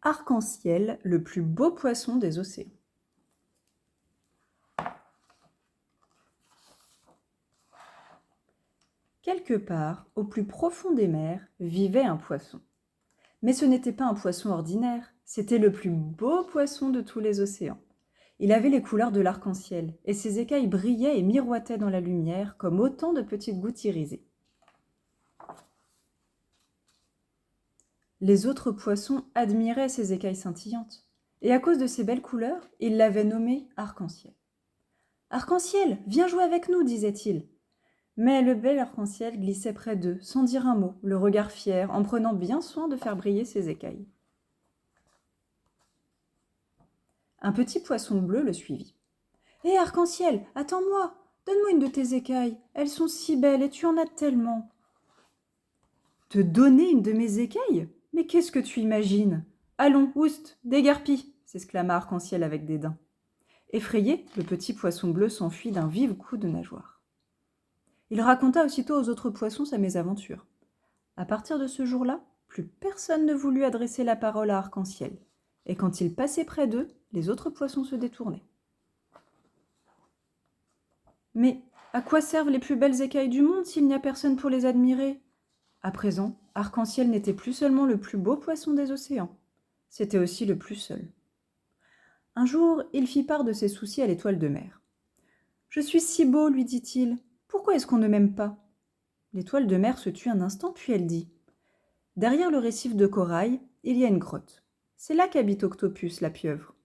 Arc-en-ciel, le plus beau poisson des océans. Quelque part, au plus profond des mers, vivait un poisson. Mais ce n'était pas un poisson ordinaire, c'était le plus beau poisson de tous les océans. Il avait les couleurs de l'arc-en-ciel, et ses écailles brillaient et miroitaient dans la lumière comme autant de petites gouttes irisées. Les autres poissons admiraient ses écailles scintillantes, et à cause de ses belles couleurs, ils l'avaient nommé arc-en-ciel. « Arc-en-ciel, viens jouer avec nous » disait-il. Mais le bel arc-en-ciel glissait près d'eux, sans dire un mot, le regard fier, en prenant bien soin de faire briller ses écailles. Un petit poisson bleu le suivit. « Hé, arc-en-ciel, attends-moi, donne-moi une de tes écailles, elles sont si belles et tu en as tellement. »« Te donner une de mes écailles ? Mais qu'est-ce que tu imagines ? Allons, oust, déguerpis !» s'exclama arc-en-ciel avec dédain. Effrayé, le petit poisson bleu s'enfuit d'un vif coup de nageoire. Il raconta aussitôt aux autres poissons sa mésaventure. À partir de ce jour-là, plus personne ne voulut adresser la parole à arc-en-ciel, et quand il passait près d'eux, les autres poissons se détournaient. Mais à quoi servent les plus belles écailles du monde s'il n'y a personne pour les admirer ? À présent, arc-en-ciel n'était plus seulement le plus beau poisson des océans, c'était aussi le plus seul. Un jour, il fit part de ses soucis à l'étoile de mer. « Je suis si beau, lui dit-il. Pourquoi est-ce qu'on ne m'aime pas ?» L'étoile de mer se tut un instant, puis elle dit « Derrière le récif de corail, il y a une grotte. C'est là qu'habite Octopus, la pieuvre.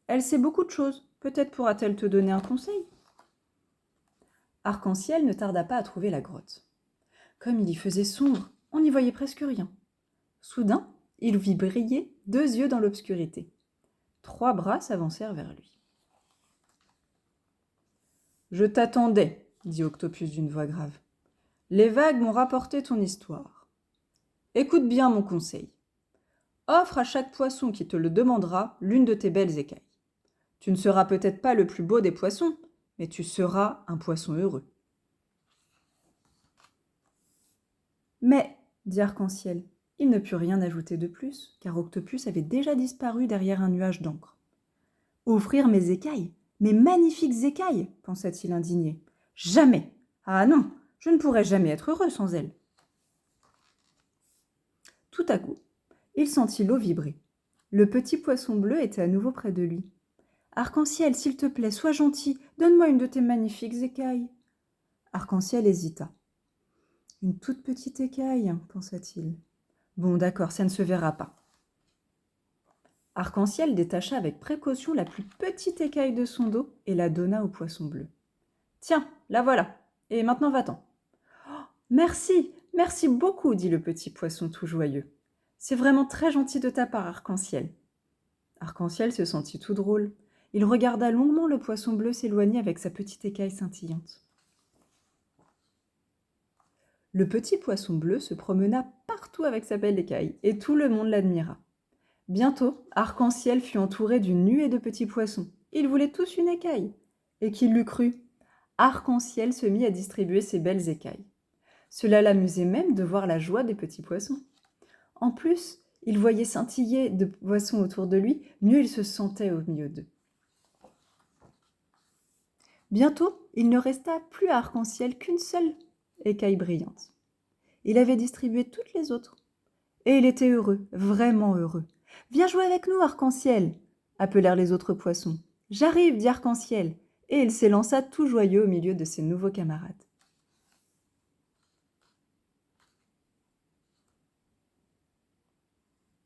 Elle sait beaucoup de choses. Peut-être pourra-t-elle te donner un conseil ?» Arc-en-ciel ne tarda pas à trouver la grotte. Comme il y faisait sombre, on n'y voyait presque rien. Soudain, il vit briller 2 yeux dans l'obscurité. 3 bras s'avancèrent vers lui. « Je t'attendais, » dit Octopus d'une voix grave. « Les vagues m'ont rapporté ton histoire. Écoute bien mon conseil. Offre à chaque poisson qui te le demandera l'une de tes belles écailles. Tu ne seras peut-être pas le plus beau des poissons, mais tu seras un poisson heureux. » Mais, dit Arc-en-ciel, il ne put rien ajouter de plus, car Octopus avait déjà disparu derrière un nuage d'encre. « Offrir mes écailles, mes magnifiques écailles !» pensa-t-il indigné. « Jamais ! Ah non, je ne pourrais jamais être heureux sans elles. » Tout à coup, il sentit l'eau vibrer. Le petit poisson bleu était à nouveau près de lui. « Arc-en-ciel, s'il te plaît, sois gentil, donne-moi une de tes magnifiques écailles. » Arc-en-ciel hésita. « Une toute petite écaille, pensa-t-il. Bon, d'accord, ça ne se verra pas. » Arc-en-ciel détacha avec précaution la plus petite écaille de son dos et la donna au poisson bleu. « Tiens, la voilà, et maintenant va-t'en. »« Oh, merci, merci beaucoup, » dit le petit poisson tout joyeux. « C'est vraiment très gentil de ta part, Arc-en-ciel. » Arc-en-ciel se sentit tout drôle. Il regarda longuement le poisson bleu s'éloigner avec sa petite écaille scintillante. Le petit poisson bleu se promena partout avec sa belle écaille, et tout le monde l'admira. Bientôt, Arc-en-ciel fut entouré d'une nuée de petits poissons. Ils voulaient tous une écaille. Et qui l'eût cru ? Arc-en-ciel se mit à distribuer ses belles écailles. Cela l'amusait même de voir la joie des petits poissons. En plus, il voyait scintiller de poissons autour de lui, mieux il se sentait au milieu d'eux. Bientôt, il ne resta plus à Arc-en-ciel qu'une seule écaille brillante. Il avait distribué toutes les autres. Et il était heureux, vraiment heureux. « Viens jouer avec nous, Arc-en-ciel » appelèrent les autres poissons. « J'arrive, dit Arc-en-ciel » et il s'élança tout joyeux au milieu de ses nouveaux camarades.